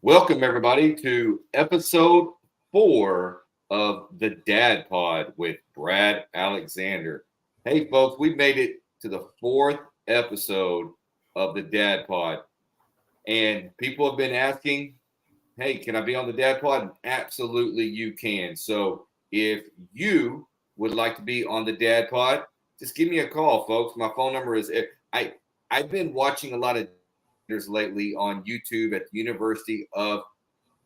Welcome, everybody, to episode 4 of the Dad Pod with Brad Alexander. Hey, folks, we've made it to the 4th episode of the Dad Pod. And people have been asking, hey, can I be on the Dad Pod? Absolutely, you can. So if you would like to be on the Dad Pod, just give me a call, folks. My phone number is I've been watching a lot of lately on YouTube at the University of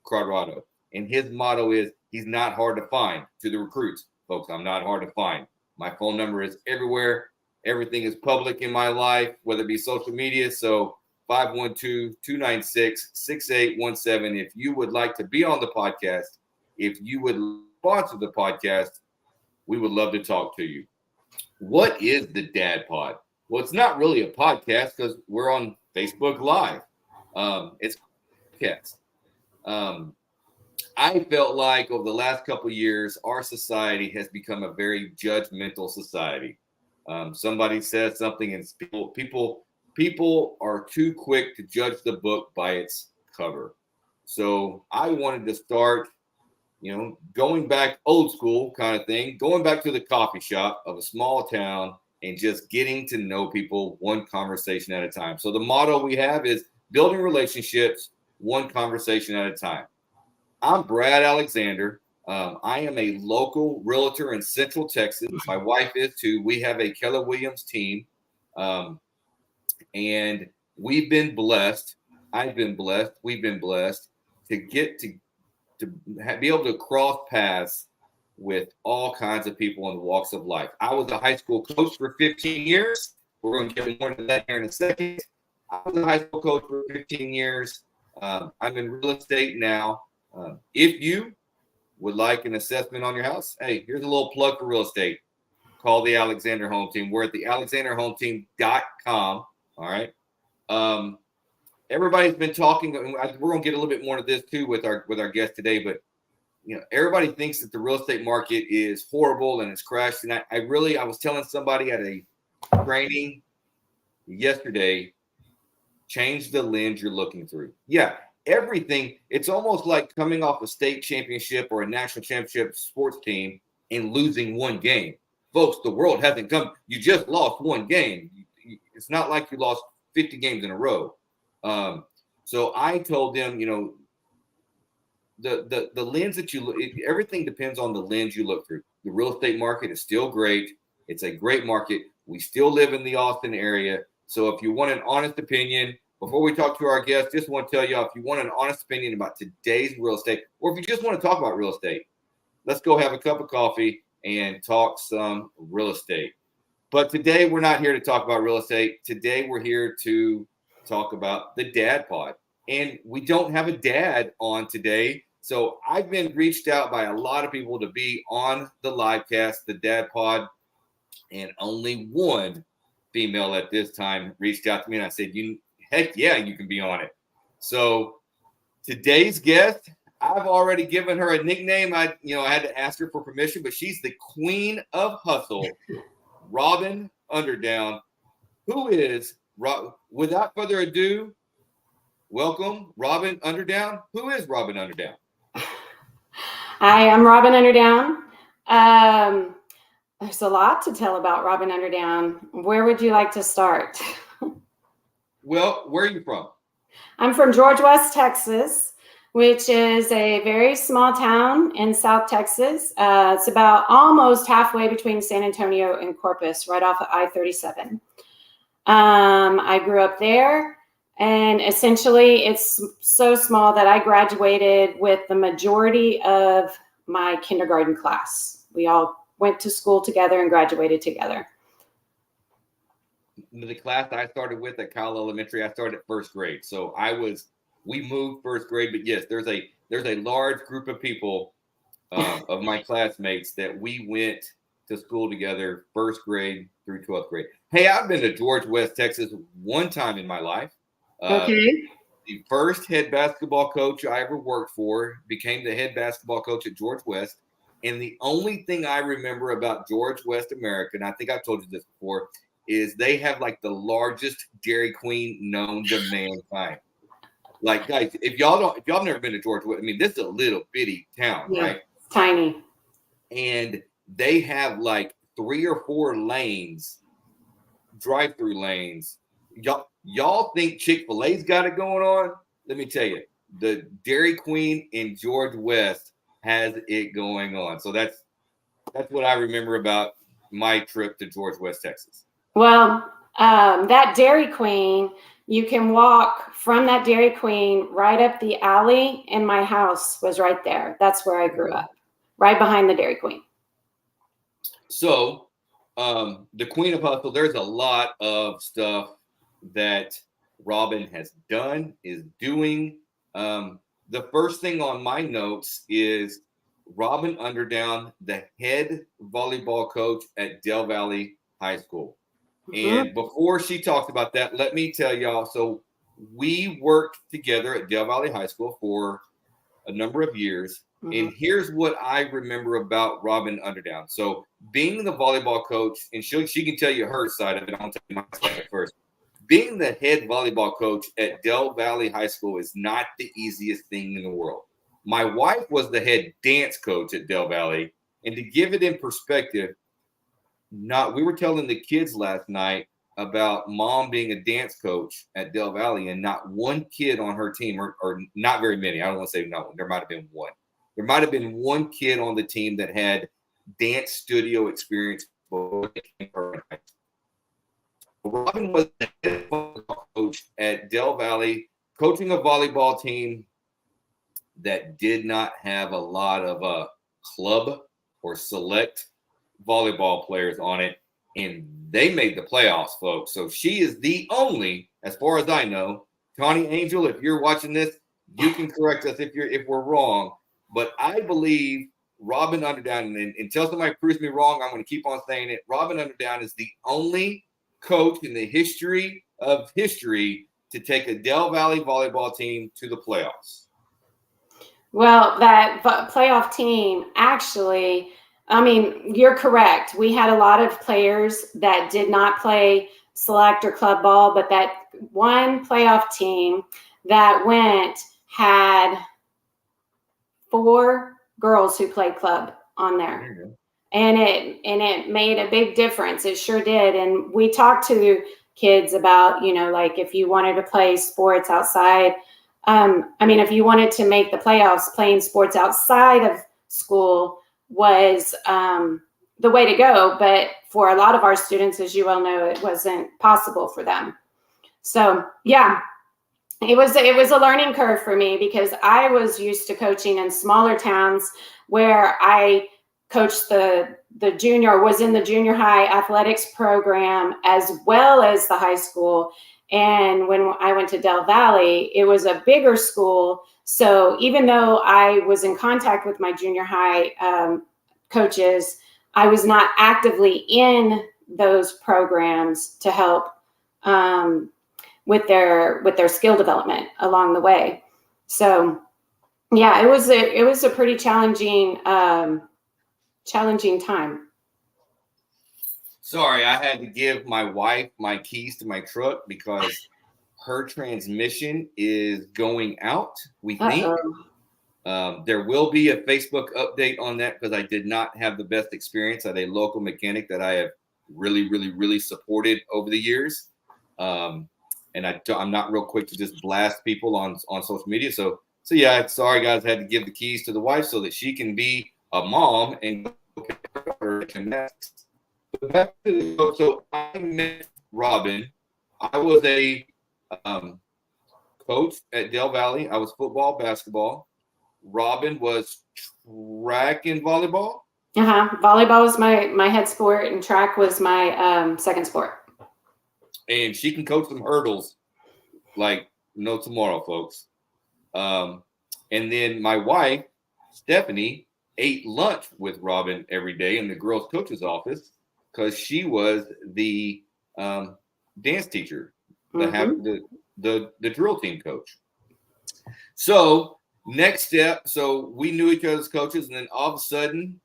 Colorado. And his motto is he's not hard to find to the recruits. Folks, I'm not hard to find. My phone number is everywhere. Everything is public in my life, whether it be social media. So 512-296-6817. If you would like to be on the podcast, if you would sponsor the podcast, we would love to talk to you. What is the Dad Pod? Well, it's not really a podcast because we're on Facebook Live. It's a podcast. I felt like over the last couple of years, our society has become a very judgmental society. Somebody says something, and people are too quick to judge the book by its cover. So I wanted to start, going back old school kind of thing, going back to the coffee shop of a small town and just getting to know people one conversation at a time. So the motto we have is building relationships one conversation at a time. I'm Brad Alexander. I am a local realtor in Central Texas. My wife is too. We have a Keller Williams team. And we've been blessed. I've been blessed. We've been blessed to get to be able to cross paths with all kinds of people in the walks of life. I was a high school coach for 15 years. We're going to get more into that here in a second. I was a high school coach for 15 years. I'm in real estate now. If you would like an assessment on your house, hey, here's a little plug for real estate. Call the Alexander Home Team. We're at the alexanderhometeam.com. All right. Everybody's been talking. We're going to get a little bit more of this too with our guest today, but everybody thinks that the real estate market is horrible and it's crashed. And I was telling somebody at a training yesterday, change the lens you're looking through. Yeah, everything. It's almost like coming off a state championship or a national championship sports team and losing one game. Folks, the world hasn't come. You just lost one game. It's not like you lost 50 games in a row. So I told them, the lens that you look, everything depends on the lens you look through. The real estate market is still great. It's a great market. We still live in the Austin area. So if you want an honest opinion, before we talk to our guest, just want to tell you, if you want an honest opinion about today's real estate, or if you just want to talk about real estate, let's go have a cup of coffee and talk some real estate. But today we're not here to talk about real estate. Today we're here to talk about the Dad Pod. And we don't have a dad on today. So I've been reached out by a lot of people to be on the live cast, the Dad Pod, and only one female at this time reached out to me and I said, heck yeah, you can be on it. So today's guest, I've already given her a nickname. I had to ask her for permission, but she's the queen of hustle, Robin Underdown, who is, without further ado, welcome, Robin Underdown. Who is Robin Underdown? Hi, I'm Robin Underdown. There's a lot to tell about Robin Underdown. Where would you like to start? Well, where are you from? I'm from George West, Texas, which is a very small town in South Texas. It's about almost halfway between San Antonio and Corpus, right off of I-37. I grew up there, and essentially it's so small that I graduated with the majority of my kindergarten class. We all went to school together and graduated together. The class I started with at Kyle Elementary, I started at first grade. So we moved first grade, but yes, there's a large group of people of my classmates that we went to school together, first grade through 12th grade. Hey, I've been to George West, Texas one time in my life. Okay. The first head basketball coach I ever worked for became the head basketball coach at George West. And the only thing I remember about George West America, and I think I've told you this before, is they have like the largest Dairy Queen known to mankind. Like, guys, if y'all never been to Georgia, I mean, this is a little bitty town, Yeah, right? tiny. And they have like 3 or 4 lanes, drive-through lanes. Y'all think Chick-fil-A's got it going on? Let me tell you, the Dairy Queen in George West has it going on. So that's what I remember about my trip to George West, Texas. Well, that Dairy Queen, you can walk from that Dairy Queen right up the alley, and my house was right there. That's where I grew up, right behind the Dairy Queen. So, the Queen of Hustle, there's a lot of stuff that Robin has done, is doing. The first thing on my notes is Robin Underdown, the head volleyball coach at Del Valley High School. And before she talks about that, let me tell y'all. So we worked together at Del Valley High School for a number of years. And here's what I remember about Robin Underdown. So being the volleyball coach, and she can tell you her side of it. I'll tell you my side first. Being the head volleyball coach at Del Valley High School is not the easiest thing in the world. My wife was the head dance coach at Del Valley. And to give it in perspective, we were telling the kids last night about mom being a dance coach at Del Valley, and not one kid on her team, or not very many. I don't want to say no. There might have been one. There might have been one kid on the team that had dance studio experience before they came to her. Robin was the head volleyball coach at Del Valley, coaching a volleyball team that did not have a lot of club or select volleyball players on it, and they made the playoffs, folks. So she is the only, as far as I know. Tawny Angel, if you're watching this, you can correct us if we're wrong. But I believe Robin Underdown, and until somebody proves me wrong, I'm going to keep on saying it. Robin Underdown is the only coach in the history of history to take a Del Valley volleyball team to the playoffs. Well, that playoff team, actually, I mean, you're correct. We had a lot of players that did not play select or club ball, but that one playoff team that went had 4 girls who played club on there. And it made a big difference. It sure did. And we talked to kids about, like if you wanted to play sports outside, if you wanted to make the playoffs, playing sports outside of school was the way to go. But for a lot of our students, as you well know, it wasn't possible for them. So yeah, it was a learning curve for me, because I was used to coaching in smaller towns where I coached was in the junior high athletics program as well as the high school. And when I went to Del Valley, it was a bigger school. So even though I was in contact with my junior high coaches, I was not actively in those programs to help with their skill development along the way. So yeah, it was a pretty challenging time. Sorry, I had to give my wife my keys to my truck because her transmission is going out, we think. There will be a Facebook update on that, because I did not have the best experience at a local mechanic that I have really, really, really supported over the years. And I'm not real quick to just blast people on social media. So yeah, sorry guys, I had to give the keys to the wife so that she can be a mom and her next. So I met Robin. I was a coach at Del Valley. I was football, basketball. Robin was track and volleyball. Volleyball was my head sport, and track was my second sport. And she can coach some hurdles like no tomorrow, folks. And then my wife, Stephanie, ate lunch with Robin every day in the girls' coach's office, because she was the dance teacher, the drill team coach. So next step, so we knew each other's coaches, and then all of a sudden,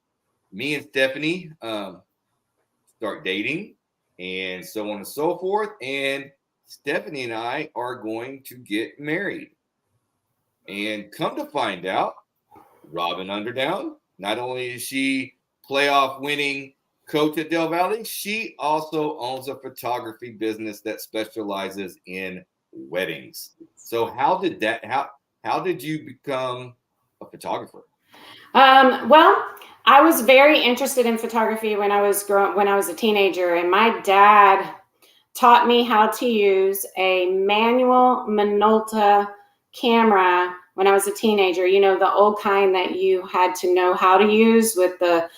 me and Stephanie start dating, and so on and so forth. And Stephanie and I are going to get married. And come to find out, Robin Underdown, not only is she playoff winning coach at Del Valle, she also owns a photography business that specializes in weddings. So how did you become a photographer? Well, I was very interested in photography when I was a teenager, and my dad taught me how to use a manual Minolta camera when I was a teenager. You know, the old kind that you had to know how to use with the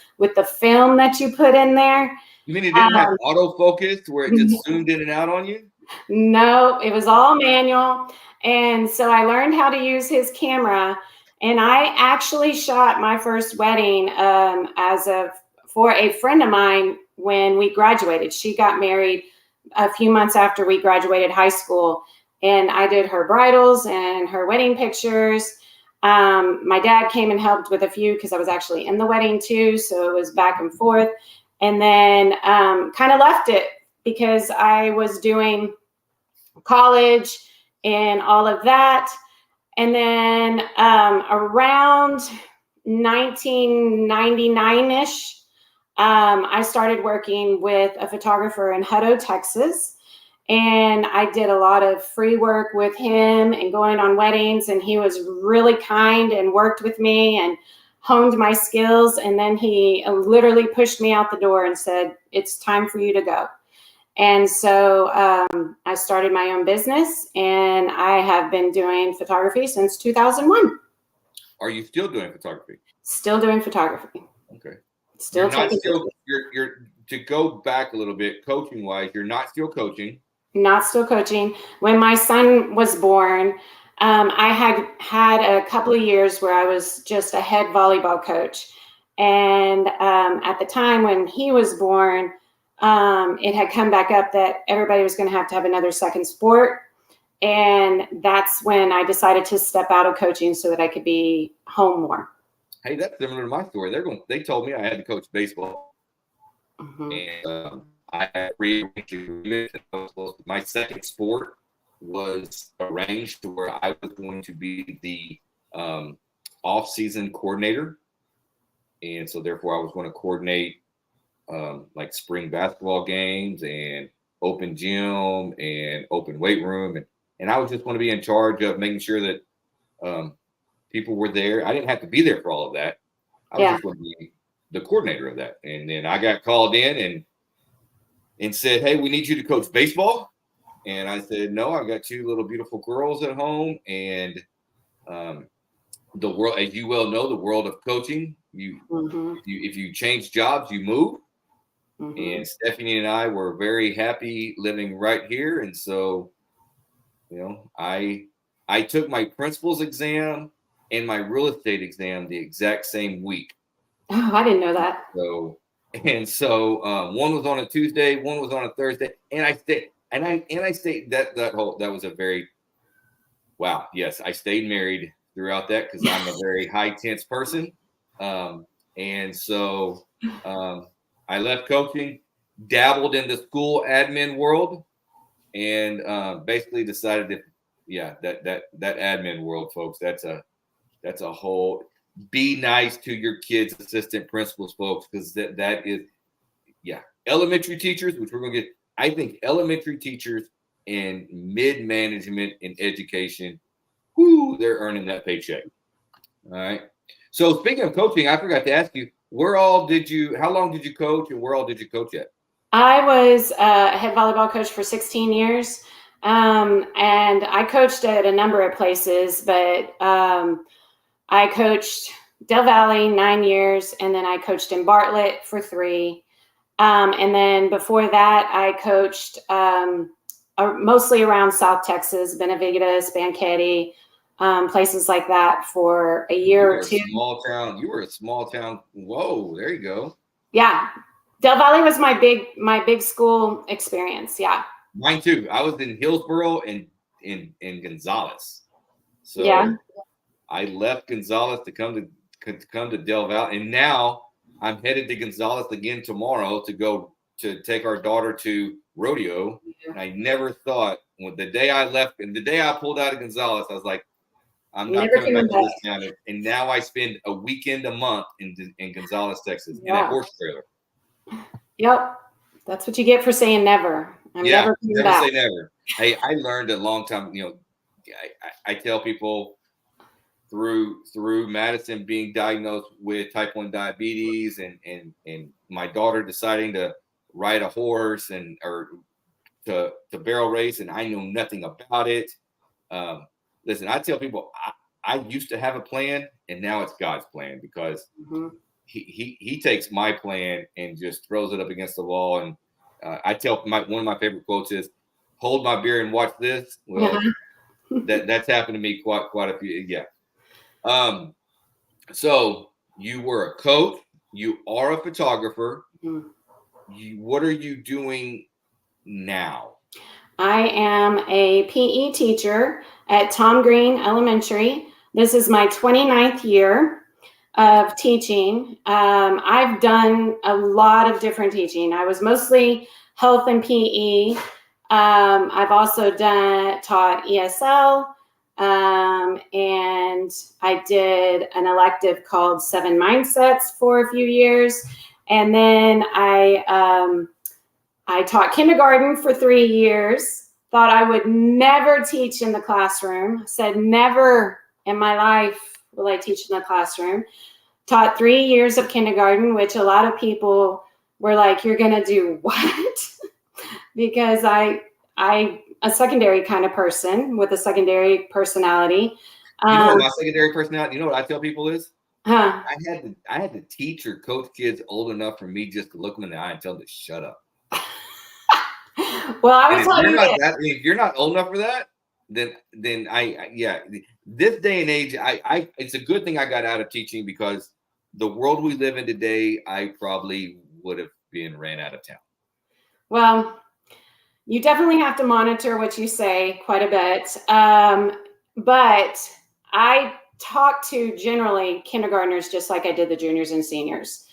film that you put in there. You mean it didn't have autofocus where it just zoomed in and out on you? No, it was all manual. And so I learned how to use his camera. And I actually shot my first wedding for a friend of mine when we graduated. She got married a few months after we graduated high school. And I did her bridals and her wedding pictures. My dad came and helped with a few because I was actually in the wedding too. So it was back and forth. And then kind of left it because I was doing college and all of that. And then around 1999-ish, I started working with a photographer in Hutto, Texas. And I did a lot of free work with him and going on weddings. And he was really kind and worked with me and honed my skills. And then he literally pushed me out the door and said, "It's time for you to go." And so I started my own business, and I have been doing photography since 2001. Are you still doing photography? Still doing photography. Okay. Still you're to go back a little bit, coaching wise, you're not still coaching. Not still coaching. When my son was born, I had a couple of years where I was just a head volleyball coach. And at the time when he was born, it had come back up that everybody was going to have another second sport. And that's when I decided to step out of coaching so that I could be home more. Hey, that's similar to my story. They told me I had to coach baseball. Mm-hmm. And I had rearranged. My second sport was arranged to where I was going to be the off-season coordinator. And so therefore I was going to coordinate like spring basketball games and open gym and open weight room. And I was just going to be in charge of making sure that people were there. I didn't have to be there for all of that. I was just going to be the coordinator of that. And then I got called in and said, "Hey, we need you to coach baseball." And I said, "No, I've got two little beautiful girls at home. And the world, as you well know, the world of coaching, if you change jobs, you move." Mm-hmm. And Stephanie and I were very happy living right here. And so, I took my principal's exam and my real estate exam the exact same week. Oh, I didn't know that. So one was on a Tuesday, one was on a Thursday, and I stayed. And I stayed that was a very wow. Yes, I stayed married throughout that because I'm a very high tense person. And so I left coaching, dabbled in the school admin world, and basically decided that admin world, folks, that's a whole. Be nice to your kids' assistant principals, folks, because that is elementary teachers, which we're going to get. I think elementary teachers and mid-management in education, they're earning that paycheck. All right. So speaking of coaching, I forgot to ask you, how long did you coach and where all did you coach at? I was a head volleyball coach for 16 years. And I coached at a number of places, but I coached Del Valle 9 years, and then I coached in Bartlett for 3. And then before that, I coached mostly around South Texas, Benavides, Banquetti, places like that for a year or 2. You were a small town. Whoa, there you go. Yeah. Del Valle was my big school experience. Yeah. Mine too. I was in Hillsboro and in Gonzales. So yeah. I left Gonzales to come to Del Valle, and now I'm headed to Gonzales again tomorrow to go to take our daughter to rodeo. And I never thought the day I left and the day I pulled out of Gonzales, I was like, I'm not coming back to this town. And now I spend a weekend a month in Gonzales, Texas, in a horse trailer. Yep. That's what you get for saying never. Never say never. Hey, I learned a long time, I tell people through Madison being diagnosed with type 1 diabetes and my daughter deciding to ride a horse or to barrel race, and I know nothing about it. Listen, I tell people I used to have a plan, and now it's God's plan, because he takes my plan and just throws it up against the wall. And I tell one of my favorite quotes is, "Hold my beer and watch this." Well, that's happened to me quite a few. Yeah. So you were a coach. You are a photographer. What are you doing now? I am a PE teacher at Tom Green Elementary. This is my 29th year of teaching. I've done a lot of different teaching. I was mostly health and PE. I've also taught ESL, and I did an elective called 7 Mindsets for a few years. And then I taught kindergarten for 3 years, thought I would never teach in the classroom, said never in my life will I teach in the classroom. Taught 3 years of kindergarten, which a lot of people were like, "You're going to do what?" Because I a secondary kind of person with a secondary personality. You know what my secondary personality, you know what I tell people is? Huh. I had to teach or coach kids old enough for me just to look them in the eye and tell them to shut up. Well, I was telling you, if you're not old enough for that, then this day and age, it's a good thing I got out of teaching, because the world we live in today, I probably would have been ran out of town. Well, you definitely have to monitor what you say quite a bit. But I talk to generally kindergartners just like I did the juniors and seniors,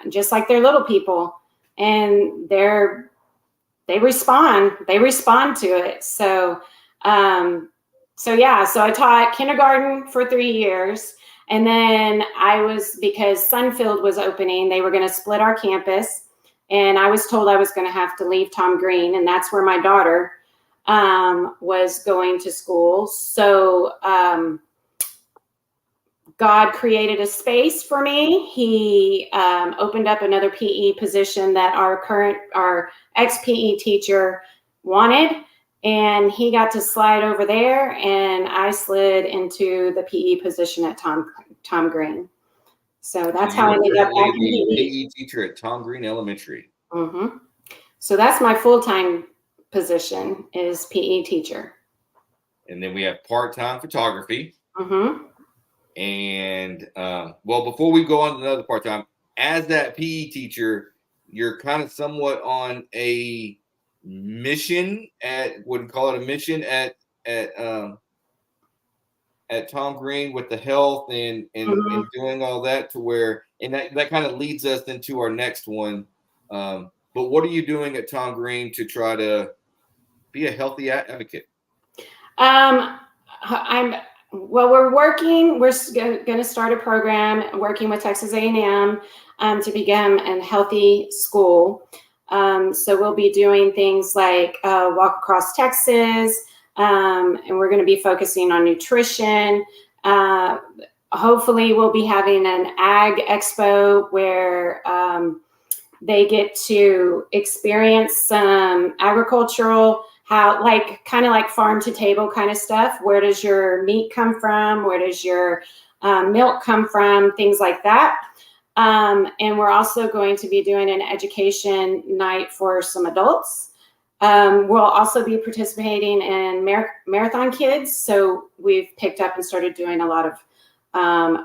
just like they're little people, and they respond to it. So I taught kindergarten for 3 years. And then because Sunfield was opening, they were going to split our campus. And I was told I was going to have to leave Tom Green. And that's where my daughter was going to school. So God created a space for me. He opened up another PE position that our ex-PE teacher wanted, and he got to slide over there, and I slid into the PE position at Tom Green. So that's how I ended up back in PE teacher at Tom Green Elementary. So that's my full-time position, is PE teacher. And then we have part-time photography. And before we go on to another part-time, as that PE teacher, you're kind of somewhat on a mission at Tom Green with the health and doing all that, to where, and that kind of leads us into our next one. But what are you doing at Tom Green to try to be a healthy advocate? We're going to start a program working with Texas A&M to become a healthy school. So we'll be doing things like walk across Texas, and we're going to be focusing on nutrition. Hopefully we'll be having an ag expo where they get to experience some agricultural, kind of like farm to table kind of stuff. Where does your meat come from? Where does your milk come from? Things like that. And we're also going to be doing an education night for some adults. We'll also be participating in Marathon Kids. So we've picked up and started doing a lot of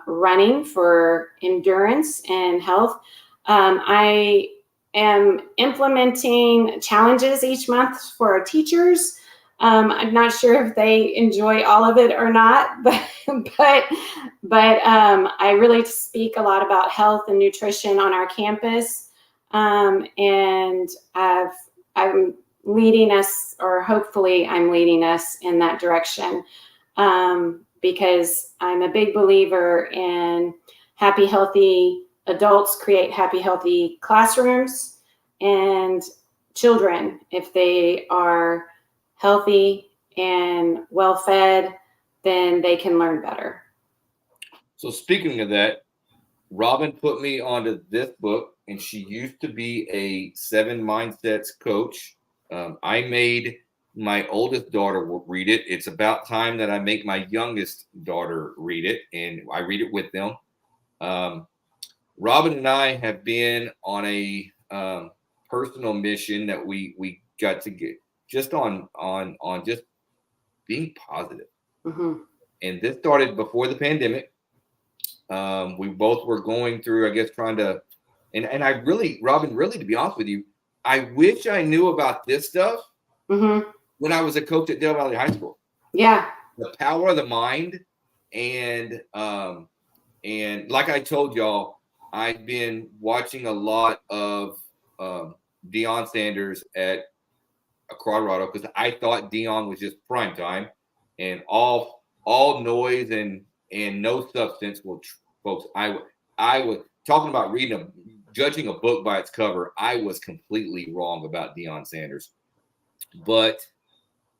running for endurance and health. I am implementing challenges each month for our teachers. I'm not sure if they enjoy all of it or not, but I really speak a lot about health and nutrition on our campus. And I'm leading us, or hopefully I'm leading us in that direction. because I'm a big believer in happy, healthy adults create happy, healthy classrooms, and children, if they are healthy and well fed, then they can learn better. So speaking of that, Robin put me onto this book, and she used to be a 7 Mindsets coach. I made my oldest daughter read it. It's about time that I make my youngest daughter read it, and I read it with them. Robin and I have been on a personal mission that we got to get just on just being positive. Mm-hmm. And this started before the pandemic. We both were going through, I guess, trying to, and I really, Robin, really, to be honest with you, I wish I knew about this stuff when I was a coach at Dale Valley High School. Yeah. The power of the mind. And like I told y'all, I've been watching a lot of Deion Sanders at Colorado because I thought Deion was just prime time and all noise and no substance. Well, folks, I was talking about judging a book by its cover. I was completely wrong about Deion Sanders. But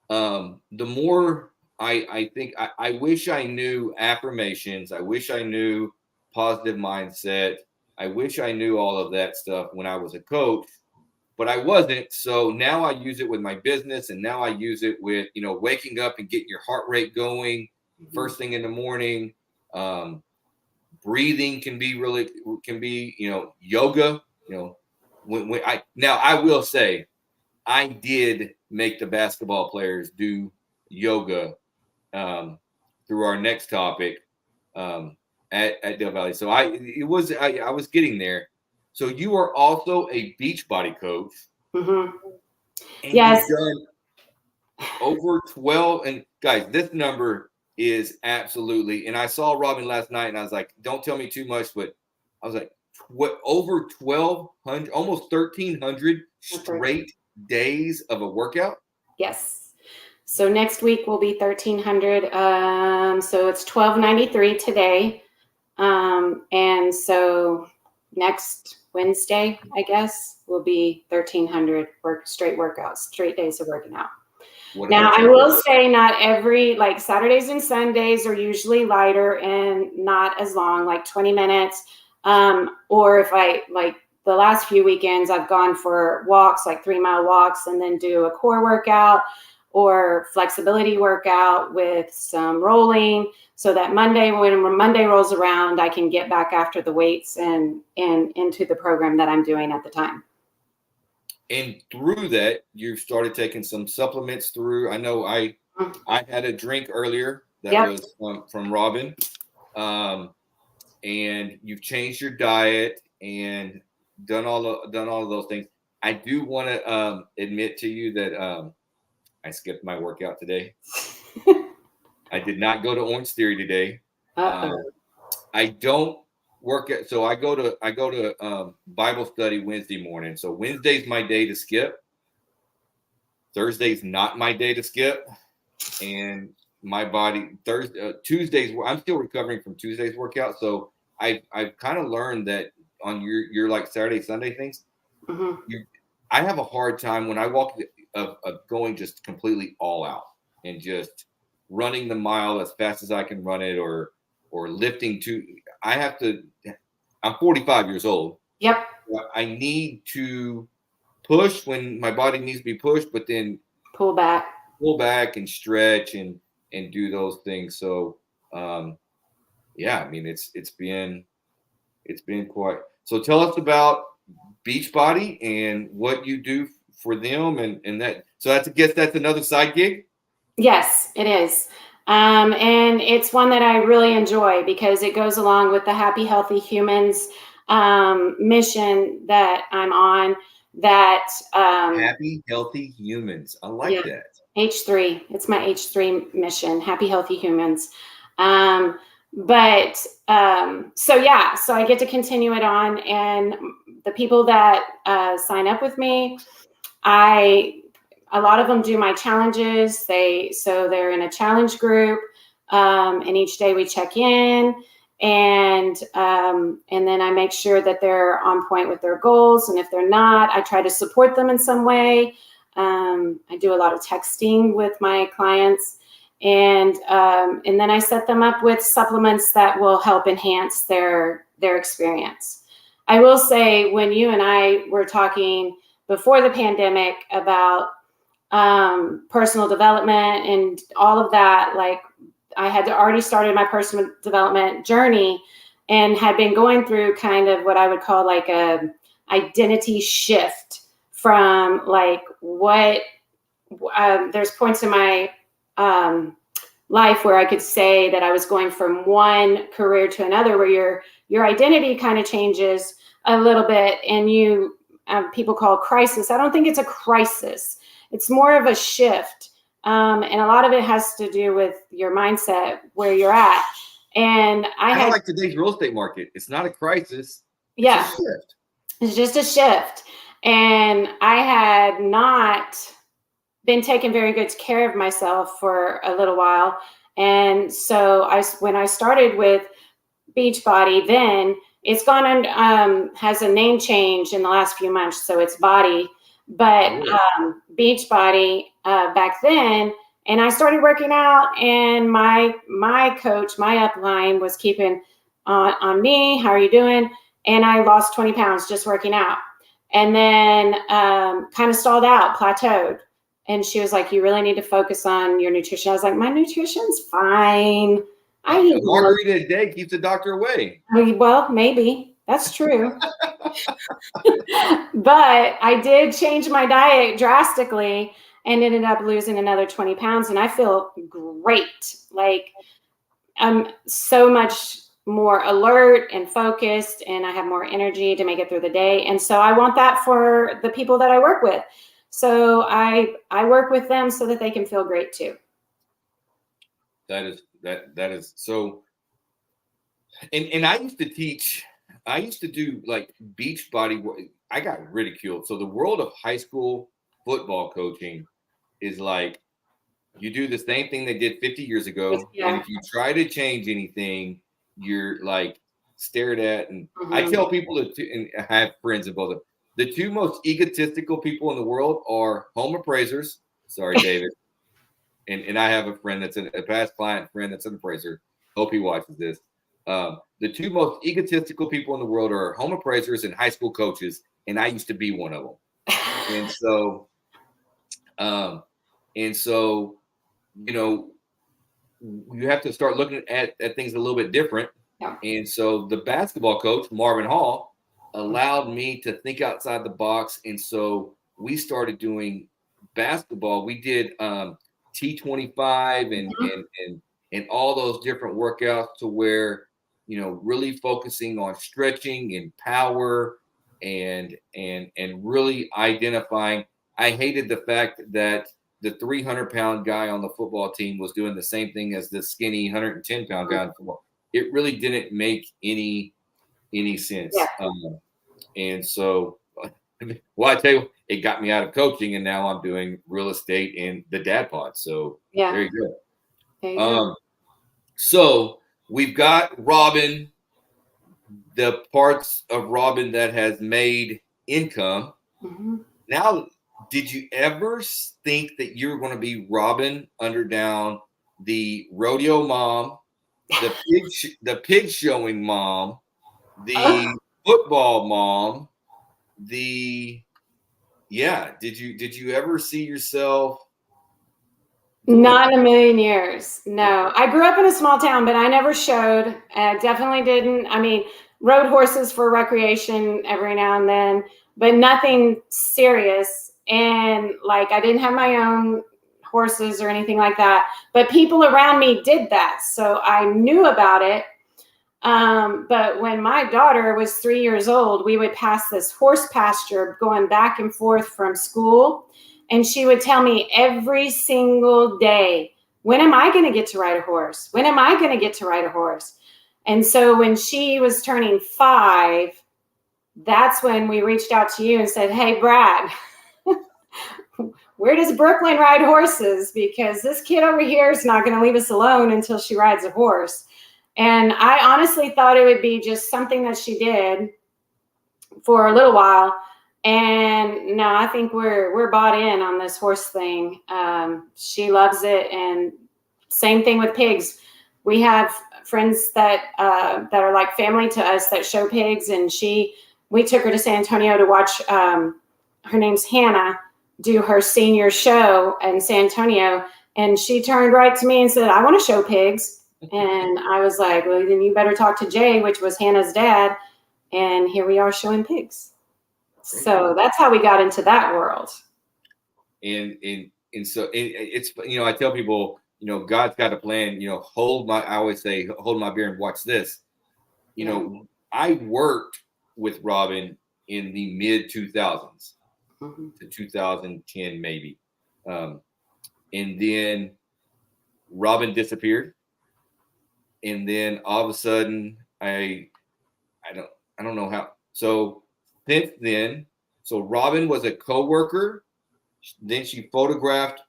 the more I think I wish I knew affirmations. I wish I knew positive mindset. I wish I knew all of that stuff when I was a coach, but I wasn't. So now I use it with my business, and now I use it with, waking up and getting your heart rate going first thing in the morning. Breathing can be yoga. I will say I did make the basketball players do yoga through our next topic at Del Valley. So I was getting there. So you are also a Beachbody coach. Mm-hmm. And yes. You've done over 12. And guys, this number is absolutely. And I saw Robin last night, and I was like, don't tell me too much, but I was like, what, over 1,200, almost 1,300 straight days of a workout? Yes. So next week will be 1,300. So it's 1,293 today. And so next Wednesday, I guess, will be 1,300 straight workouts, straight days of working out. Now, I will say not every, like Saturdays and Sundays are usually lighter and not as long, like 20 minutes. Or if I, like the last few weekends, I've gone for walks, like 3-mile walks, and then do a core workout or flexibility workout with some rolling, so that Monday, when Monday rolls around, I can get back after the weights and into the program that I'm doing at the time. And through that, you've started taking some supplements through. I know I had a drink earlier that was from Robin, and you've changed your diet and done all of those things. I do want to admit to you that I skipped my workout today. I did not go to Orange Theory today. I don't work at, so I go to Bible study Wednesday morning. So Wednesday's my day to skip. Thursday's not my day to skip, and my body Tuesdays. I'm still recovering from Tuesday's workout, so I've kind of learned that on your like Saturday Sunday things, I have a hard time when I walk of going just completely all out and just running the mile as fast as I can run it, or lifting I'm 45 years old. Yep. I need to push when my body needs to be pushed, but then pull back and stretch and do those things. So, yeah, I mean, it's been quite, so tell us about Beachbody and what you do for them and that. So I guess that's another side gig. Yes, it is. And it's one that I really enjoy because it goes along with the Happy Healthy Humans mission that I'm on. That Happy Healthy Humans. I like that. H3. It's my H3 mission, Happy Healthy Humans. So I get to continue it on, and the people that sign up with me, a lot of them do my challenges. They're in a challenge group. And each day we check in, and then I make sure that they're on point with their goals. And if they're not, I try to support them in some way. I do a lot of texting with my clients, and then I set them up with supplements that will help enhance their experience. I will say, when you and I were talking before the pandemic about personal development and all of that, like, I had already started my personal development journey and had been going through kind of what I would call like a identity shift from like what there's points in my life where I could say that I was going from one career to another, where your identity kind of changes a little bit, and you people call crisis. I don't think it's a crisis. It's more of a shift. And a lot of it has to do with your mindset, where you're at. And I had, like today's real estate market. It's not a crisis. Yeah. It's a shift. It's just a shift. And I had not been taking very good care of myself for a little while. And so when I started with Beachbody, then it's gone and has a name change in the last few months. So it's Body, but Beachbody back then. And I started working out, and my coach, my upline, was keeping on me. How are you doing? And I lost 20 pounds just working out. And then kind of stalled out, plateaued. And she was like, you really need to focus on your nutrition. I was like, my nutrition's fine. I eat a margarita a day keeps the doctor away. Well, maybe. That's true. But I did change my diet drastically and ended up losing another 20 pounds. And I feel great. Like, I'm so much more alert and focused, and I have more energy to make it through the day. And so I want that for the people that I work with. So I work with them so that they can feel great too. That is so. And I used to do like Beachbody. I got ridiculed. So the world of high school football coaching is like, you do the same thing they did 50 years ago. Yeah. And if you try to change anything, you're like stared at. And I tell people and I have friends in both of them, the two most egotistical people in the world are home appraisers. Sorry, David. And I have a friend that's a past client friend that's an appraiser. Hope he watches this. The two most egotistical people in the world are home appraisers and high school coaches. And I used to be one of them. And so, you know, you have to start looking at things a little bit different. Yeah. And so the basketball coach, Marvin Hall, allowed me to think outside the box. And so we started doing basketball. We did T25 and all those different workouts, to where, you know, really focusing on stretching and power and really identifying. I hated the fact that the 300-pound guy on the football team was doing the same thing as the skinny 110-pound guy in football. It really didn't make any sense. Yeah. And so, well, I tell you, it got me out of coaching, and now I'm doing real estate in the dad pod. So yeah, there you go. There you go. So we've got Robin, the parts of Robin that has made income. Now, did you ever think that you were going to be Robin Underdown, the rodeo mom, the pig showing mom, the football mom, did you ever see yourself? Not in a million years. No, I grew up in a small town, but I never showed. Definitely didn't. I mean, rode horses for recreation every now and then, but nothing serious. And like, I didn't have my own horses or anything like that, but people around me did that. So I knew about it. But when my daughter was 3 years old, we would pass this horse pasture going back and forth from school. And she would tell me every single day, when am I going to get to ride a horse? When am I going to get to ride a horse? And so when she was turning 5, that's when we reached out to you and said, hey, Brad, where does Brooklyn ride horses? Because this kid over here is not going to leave us alone until she rides a horse. And I honestly thought it would be just something that she did for a little while. And no, I think we're bought in on this horse thing. She loves it. And same thing with pigs. We have friends that are like family to us that show pigs. And we took her to San Antonio to watch, her name's Hannah, do her senior show in San Antonio. And she turned right to me and said, I want to show pigs. And I was like, well, then you better talk to Jay, which was Hannah's dad. And here we are showing pigs. So that's how we got into that world. And so it's, I tell people, God's got a plan, I always say, hold my beer and watch this. I worked with Robin in the mid 2000s to 2010, maybe. And then Robin disappeared. And then all of a sudden I don't know how. So since then, Robin was a coworker. Then she photographed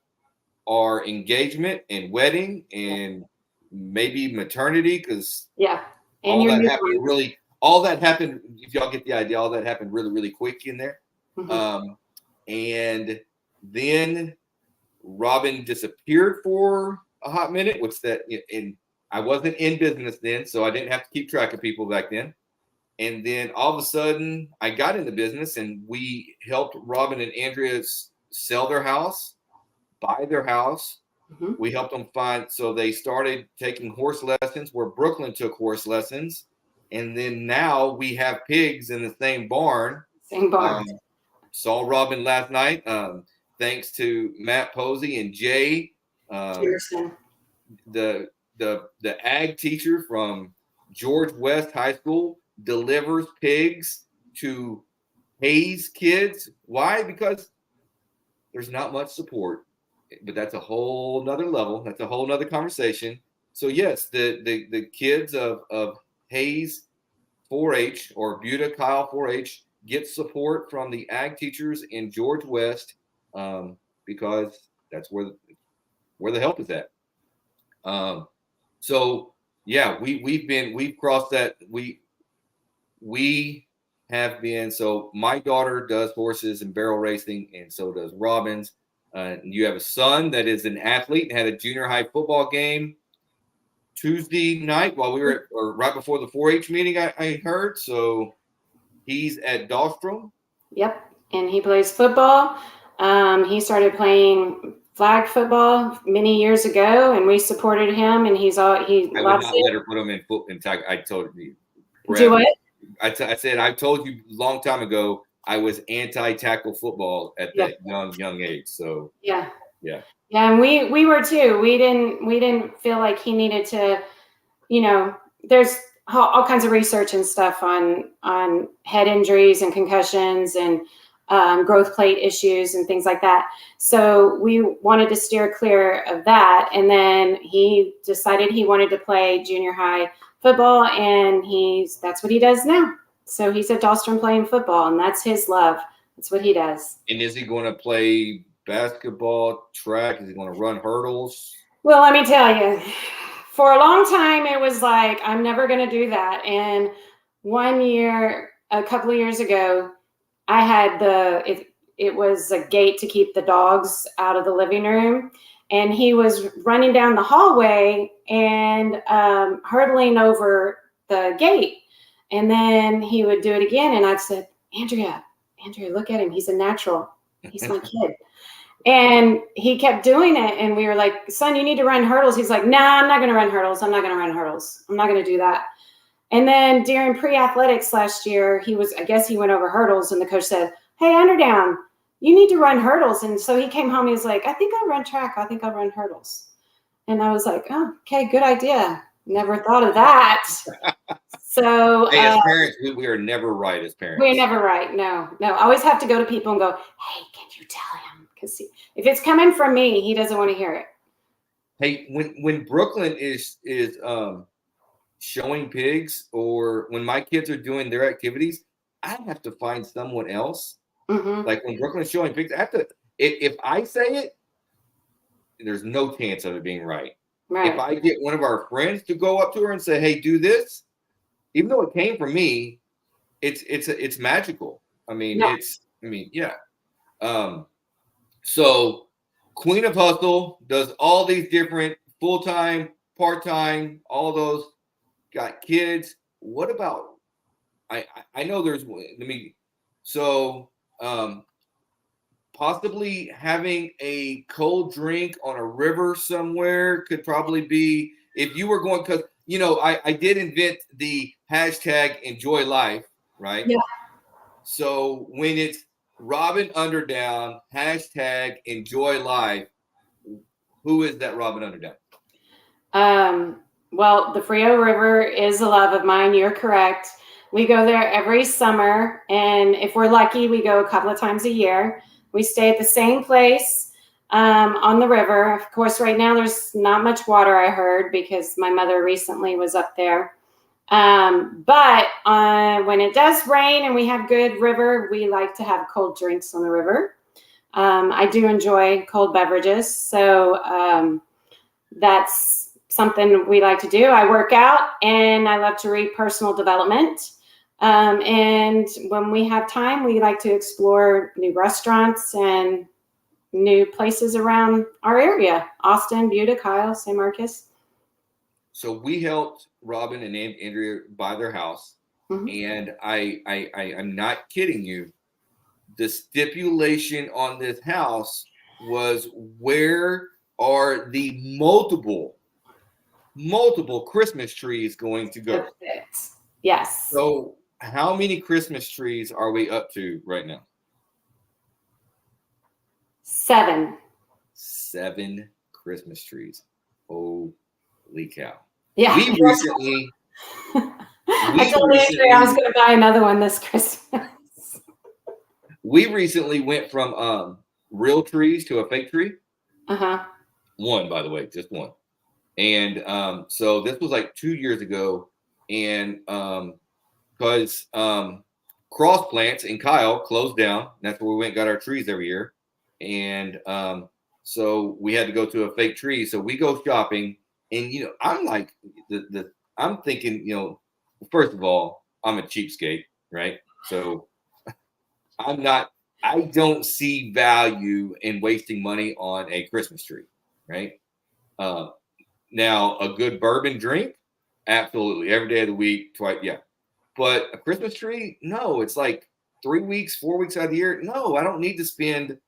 our engagement and wedding and maybe maternity, because and all that happened all that happened, if y'all get the idea, all that happened really, really quick in there. And then Robin disappeared for a hot minute, and I wasn't in business then, so I didn't have to keep track of people back then. And then all of a sudden I got into business, and we helped Robin and Andrea sell their house, buy their house. We helped them so they started taking horse lessons where Brooklyn took horse lessons. And then now we have pigs in the same barn. Saw Robin last night. Thanks to Matt Posey and Jay, the ag teacher from George West High School, delivers pigs to Hayes kids. Why? Because there's not much support, but that's a whole nother level. That's a whole nother conversation. So yes, the kids of Hayes 4-H or Buda Kyle 4-H get support from the ag teachers in George West, because that's where the help is at. So yeah, we've crossed that. We have been. So my daughter does horses and barrel racing, and so does Robin's. You have a son that is an athlete and had a junior high football game Tuesday night while we were, or right before the 4-H meeting, I heard. So he's at Dahlstrom. Yep. And he plays football. He started playing flag football many years ago, and we supported him, and he I would not let her put him in tag. I told you. Do what? I said, I told you a long time ago, I was anti-tackle football at that young age. So yeah, and we were too. We didn't feel like he needed to. There's all kinds of research and stuff on head injuries and concussions and growth plate issues and things like that. So we wanted to steer clear of that. And then he decided he wanted to play junior high football, and that's what he does now. So he's at Dahlstrom playing football, and that's his love. That's what he does. And is he going to play basketball, track? Is he going to run hurdles? Well, let me tell you, for a long time, it was like, I'm never going to do that. And one year, a couple of years ago, I had it was a gate to keep the dogs out of the living room. And he was running down the hallway and hurdling over the gate. And then he would do it again. And I'd said, Andrea, look at him. He's a natural. He's my kid. And he kept doing it. And we were like, son, you need to run hurdles. He's like, nah, I'm not going to run hurdles. I'm not going to run hurdles. I'm not going to do that. And then during pre-athletics last year, he went over hurdles, and the coach said, hey, Underdown, you need to run hurdles. And so he came home. He was like, I think I'll run track. I think I'll run hurdles. And I was like, oh, okay, good idea. Never thought of that. So hey, as parents, we are never right as parents. We're never right. No. I always have to go to people and go, hey, can you tell him? Because if it's coming from me, he doesn't want to hear it. Hey, when Brooklyn is showing pigs, or when my kids are doing their activities, I have to find someone else. Like when Brooklyn's showing pigs, if I say it, there's no chance of it being right. Right. If I get one of our friends to go up to her and say, "Hey, do this," even though it came from me, it's magical. I mean, yeah. So Queen of Hustle does all these different full-time, part-time, all those, got kids. What about, I know there's, possibly having a cold drink on a river somewhere could probably be, if you were going, because I did invent the hashtag enjoy life, right? Yeah. So when it's Robin Underdown, hashtag enjoy life, who is that Robin Underdown? Well, the Frio River is a love of mine. You're correct. We go there every summer, and if we're lucky, we go a couple of times a year. We stay at the same place on the river. Of course, right now there's not much water, I heard, because my mother recently was up there. But when it does rain and we have good river, we like to have cold drinks on the river. I do enjoy cold beverages, so that's something we like to do. I work out and I love to read personal development. And when we have time, we like to explore new restaurants and new places around our area: Austin, Buda, Kyle, San Marcos. So we helped Robin and Andrea buy their house. And I'm not kidding you. The stipulation on this house was, where are the multiple Christmas trees going to go? Yes. So how many Christmas trees are we up to right now? 7. 7 Christmas trees. Holy cow. Yeah. We recently I told Andrea I was going to buy another one this Christmas. We recently went from real trees to a fake tree. One, by the way, just one. And so this was like 2 years ago. And because Cross Plants in Kyle closed down. That's where we went and got our trees every year. And so we had to go to a fake tree. So we go shopping. And, I'm like, I'm thinking, first of all, I'm a cheapskate, right? So I don't see value in wasting money on a Christmas tree, right? Now, a good bourbon drink, absolutely, every day of the week, twice, yeah. But a Christmas tree, no, it's like 3 weeks, 4 weeks out of the year. No, I don't need to spend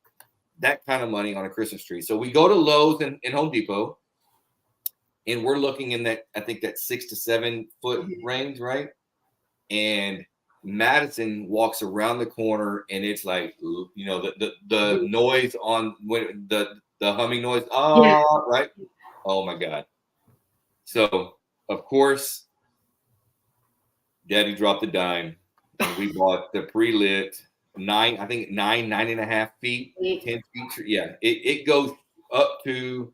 that kind of money on a Christmas tree. So we go to Lowe's and Home Depot, and we're looking in that, I think that 6 to 7 foot range, right? And Madison walks around the corner, and it's like, the noise on when the humming noise, right? Oh my God. So of course, Daddy dropped the dime, and we bought the pre-lit 9.5 feet, 10 feet. Yeah, it goes up to,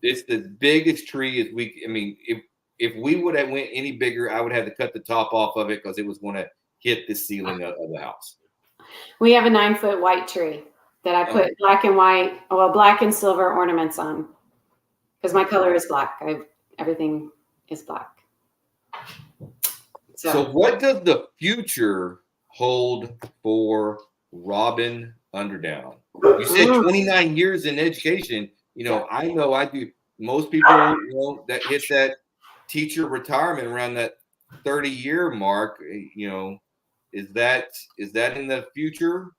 it's the biggest tree as we. I mean, if we would have went any bigger, I would have to cut the top off of it because it was going to hit the ceiling of the house. We have a 9-foot white tree that I put black and silver ornaments on, because my color is black. Everything is black. So what does the future hold for Robin Underdown? You said 29 years in education. I know I do. Most people, that hit that teacher retirement around that 30-year mark, is that in the future?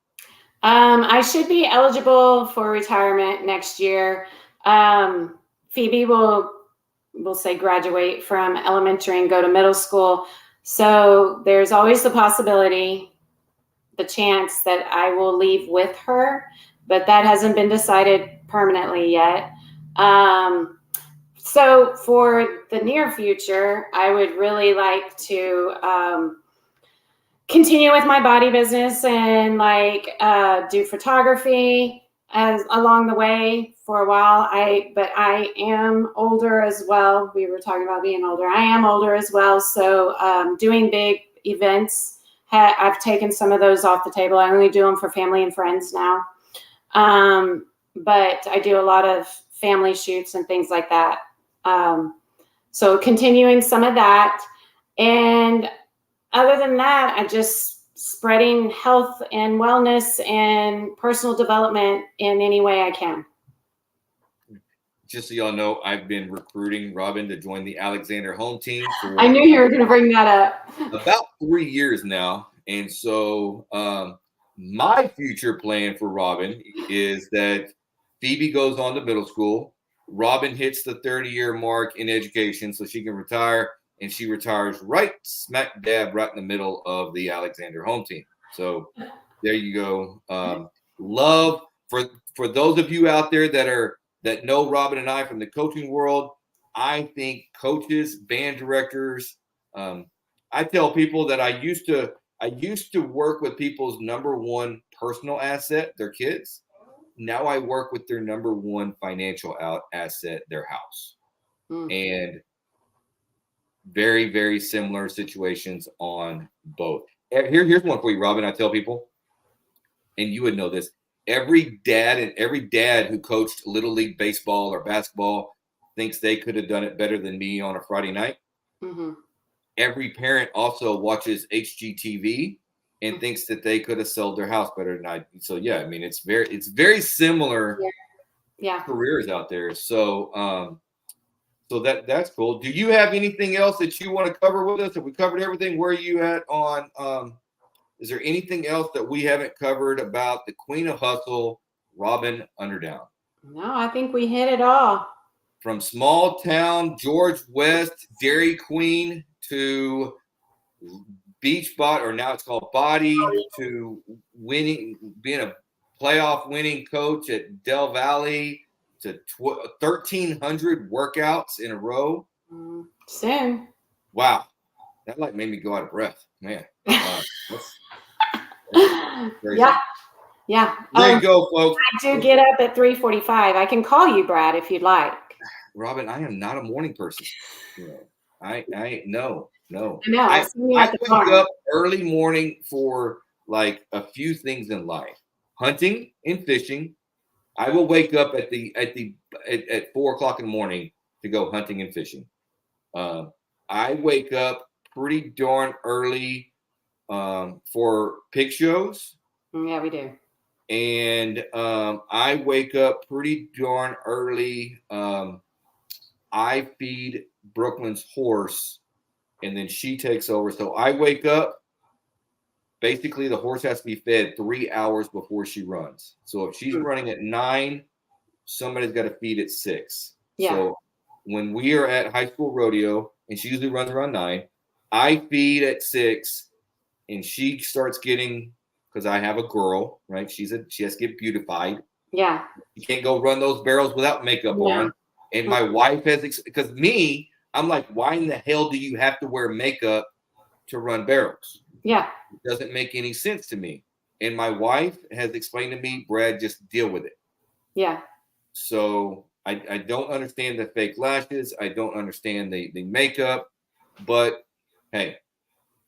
I should be eligible for retirement next year. Phoebe will say graduate from elementary and go to middle school. So there's always the possibility, the chance that I will leave with her, but that hasn't been decided permanently yet. So for the near future, I would really like to continue with my body business and do photography along the way for a while. But I am older as well. We were talking about being older. I am older as well. So doing big events, I've taken some of those off the table. I only do them for family and friends now. But I do a lot of family shoots and things like that. So continuing some of that. And other than that, I just spreading health and wellness and personal development in any way I can. Just so y'all know, I've been recruiting Robin to join the Alexander home team for I knew you were going to bring that up. about 3 years now. And so my future plan for Robin is that Phoebe goes on to middle school. Robin hits the 30-year mark in education so she can retire, and she retires right smack dab right in the middle of the Alexander home team. So there you go. Love for those of you out there that know Robin and I from the coaching world. I think coaches, band directors, I tell people that I used to work with people's number one personal asset, their kids. Now I work with their number one financial asset, their house. And very, very similar situations on both. Here's one for you, Robin. I tell people, and you would know this, every dad who coached Little League baseball or basketball thinks they could have done it better than me on a Friday night. Every parent also watches HGTV and thinks that they could have sold their house better than I. So yeah, I mean, it's very similar careers out there. So so that's cool. Do you have anything else that you want to cover with us? Have we covered everything? Where are you at on is there anything else that we haven't covered about the Queen of Hustle, Robin Underdown? No, I think we hit it all. From small town George West Dairy Queen to beach bot, or now it's called body, to winning, being a playoff winning coach at Del Valley, to 1,300 workouts in a row. Soon. Wow, that like made me go out of breath, man. Yeah. There you go, folks. I do get up at 3:45. I can call you, Brad, if you'd like. Robin, I am not a morning person. I no. I wake up early morning for like a few things in life. Hunting and fishing. I will wake up at 4:00 in the morning to go hunting and fishing. I wake up pretty darn early for pig shows. Yeah, we do. And I wake up pretty darn early. I feed Brooklyn's horse, and then she takes over. So I wake up. Basically, the horse has to be fed 3 hours before she runs. So if she's running at 9, somebody's got to feed at 6. Yeah. So when we are at high school rodeo, and she usually runs around 9, I feed at 6, and she starts getting, because I have a girl, right? She has to get beautified. Yeah. You can't go run those barrels without makeup on. And my wife has, because I'm like, why in the hell do you have to wear makeup to run barrels? Yeah. It doesn't make any sense to me. And my wife has explained to me, Brad, just deal with it. Yeah. So I don't understand the fake lashes. I don't understand the makeup. But hey,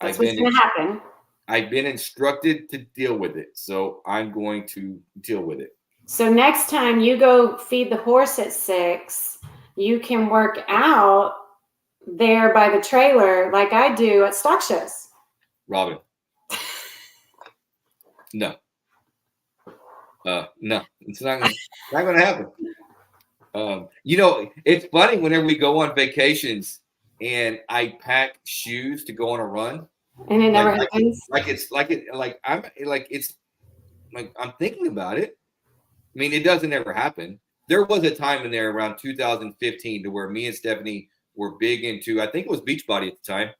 that's what's going to happen. I've been instructed to deal with it. So I'm going to deal with it. So next time you go feed the horse at 6, you can work out there by the trailer like I do at stock shows. Robin. No. No, it's not going to happen. It's funny whenever we go on vacations and I pack shoes to go on a run. And it never happens. I'm thinking about it. I mean, it doesn't ever happen. There was a time in there around 2015 to where me and Stephanie were big into, I think it was Beachbody at the time.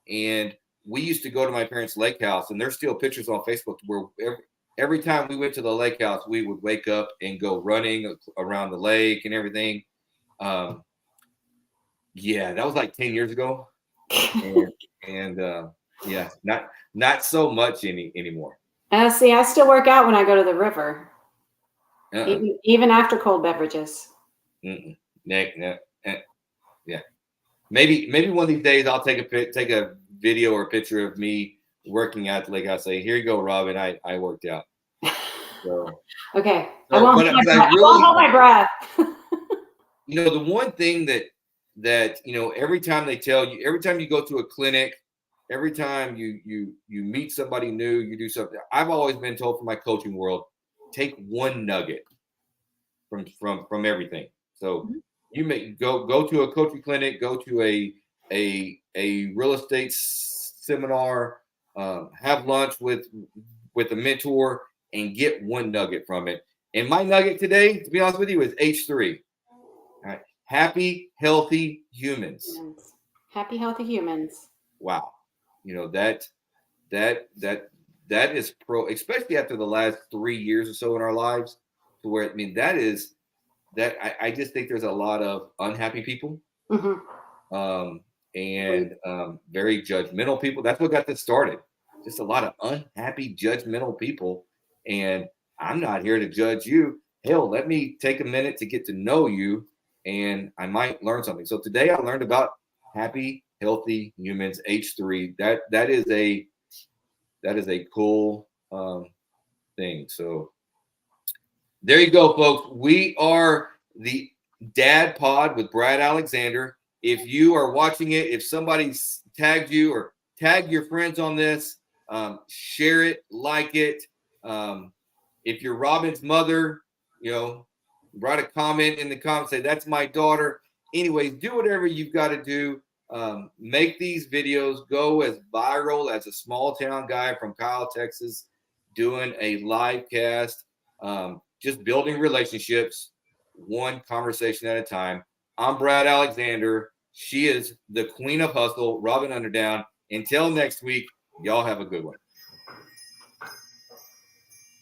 And we used to go to my parents' lake house, and there's still pictures on Facebook where every time we went to the lake house, we would wake up and go running around the lake and everything. Yeah, that was like 10 years ago. and yeah, not so much See, anymore. I still work out when I go to the river. Even after cold beverages. Yeah. Maybe one of these days I'll take a video or a picture of me working out at the lake. I'll say, here you go, Robin. I worked out. So, Okay. so, I won't hold my breath. The one thing that every time they tell you, every time you go to a clinic, every time you meet somebody new, you do something. I've always been told from my coaching world, take one nugget from everything. So you may go to a coaching clinic, go to a real estate seminar, have lunch with a mentor, and get one nugget from it. And my nugget today, to be honest with you, is H3. All right. Happy, healthy humans. Happy, healthy humans. Wow. That is especially after the last 3 years or so in our lives, to where, I just think there's a lot of unhappy people, and very judgmental people. That's what got this started. Just a lot of unhappy, judgmental people. And I'm not here to judge you. Hell, let me take a minute to get to know you, and I might learn something. So today I learned about happy, healthy humans, H3. That is a cool thing. So there you go, folks. We are the Dad Pod with Brad Alexander. If you are watching it, if somebody tagged you or tag your friends on this, share it, like it. If you're Robin's mother, write a comment in the comments, say that's my daughter. Anyways, do whatever you've got to do. Make these videos go as viral as a small town guy from Kyle, Texas, doing a live cast. Just building relationships, one conversation at a time. I'm Brad Alexander. She is the queen of hustle, Robin Underdown. Until next week, y'all have a good one.